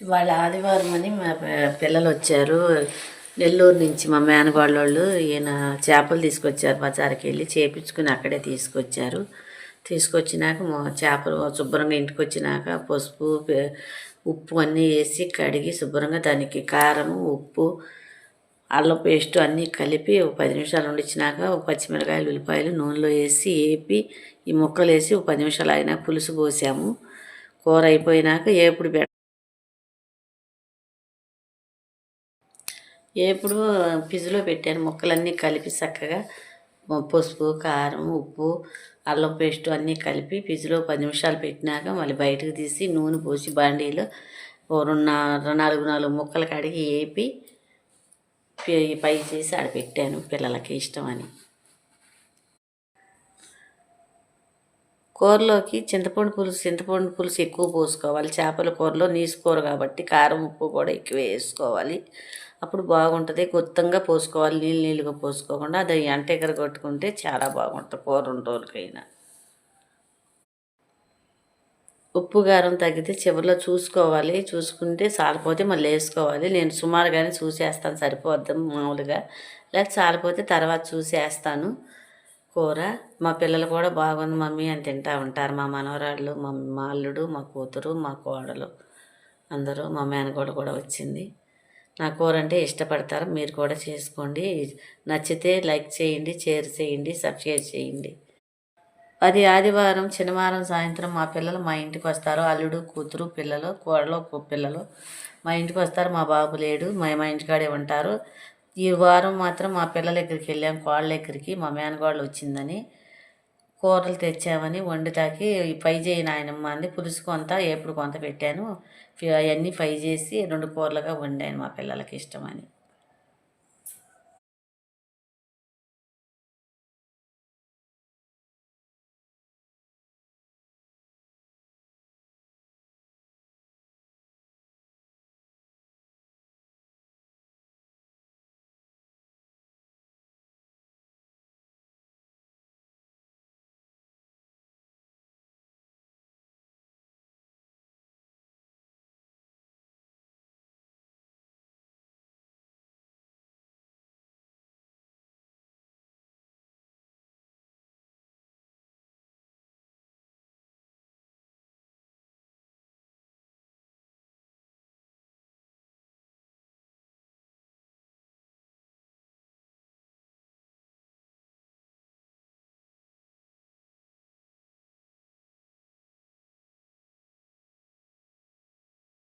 వాళ్ళ ఆదివారం అని మా పిల్లలు వచ్చారు నెల్లూరు నుంచి. మా మేనగోళ్ళోళ్ళు ఈయన చేపలు తీసుకొచ్చారు, బజారుకి వెళ్ళి చేపించుకుని అక్కడే తీసుకొచ్చారు. తీసుకొచ్చినాక చేపలు శుభ్రంగా ఇంటికి వచ్చినాక పసుపు ఉప్పు అన్నీ వేసి కడిగి శుభ్రంగా దానికి కారం ఉప్పు అల్లం పేస్ట్ అన్నీ కలిపి ఒక 10 నిమిషాలు వండించినాక ఒక పచ్చిమిరకాయలు ఉల్లిపాయలు నూనెలో వేసి వేపి ఈ ముక్కలు వేసి ఒక 10 నిమిషాలు అయినాక పులుసు పోసాము. కూర అయిపోయినాక ఏపుడు ఎప్పుడు ఫ్రిడ్జ్లో పెట్టాను. ముక్కలన్నీ కలిపి చక్కగా పసుపు కారం ఉప్పు అల్లం పేస్ట్ అన్నీ కలిపి ఫ్రిడ్జ్లో 10 నిమిషాలు పెట్టినాక మళ్ళీ బయటకు తీసి నూనె పోసి బాండీలో ఓ 4 ముక్కలు కడిగి వేపి పై చేసి ఆడ పెట్టాను పిల్లలకి ఇష్టమని. కూరలోకి చింతపండు పులుసు ఎక్కువ పోసుకోవాలి. చేపల కూరలో నీసు కూర కాబట్టి కారం ఉప్పు కూడా ఎక్కువ వేసుకోవాలి. అప్పుడు బాగుంటుంది. గుత్తంగా పోసుకోవాలి, నీళ్ళుగా పోసుకోకుండా. అది ఎంటెగర కొట్టుకుంటే చాలా బాగుంటుంది కూర 2 రోజులకైనా. ఉప్పు కారం తగ్గితే చివరిలో చూసుకోవాలి. చూసుకుంటే చాలిపోతే మళ్ళీ వేసుకోవాలి. నేను సుమారుగానే చూసేస్తాను సరిపోద్ది మామూలుగా. లేకపోతే చాలిపోతే తర్వాత చూసేస్తాను కూర. మా పిల్లలు కూడా బాగుంది మమ్మీ అని తింటూ ఉంటారు. మా మనవరాళ్ళు మా అల్లుడు మా కూతురు మా కోడలు అందరూ, మా మేనకోడ కూడా వచ్చింది. నా కూర అంటే ఇష్టపడతారు. మీరు కూడా చేసుకోండి. నచ్చితే లైక్ చేయండి, షేర్ చేయండి, సబ్స్క్రైబ్ చేయండి. అది ఆదివారం శనివారం సాయంత్రం మా పిల్లలు మా ఇంటికి వస్తారు. అల్లుడు కూతురు పిల్లలు కోడలు పిల్లలు మా ఇంటికి వస్తారు. మా బాబు లేడు, మా ఇంటికాడే ఉంటారు. ఈ వారం మాత్రం మా పిల్లల దగ్గరికి వెళ్ళాం, కోళ్ళ దగ్గరికి. మా మేనగోళ్ళు వచ్చిందని కూరలు తెచ్చామని వండుతాకి ఫ్రై చేయి నాయనమ్మ అంది. పులుసు కొంత ఎప్పుడు కొంత పెట్టాను. అవన్నీ ఫ్రై చేసి 2 కూరలుగా వండాను మా పిల్లలకి ఇష్టమని.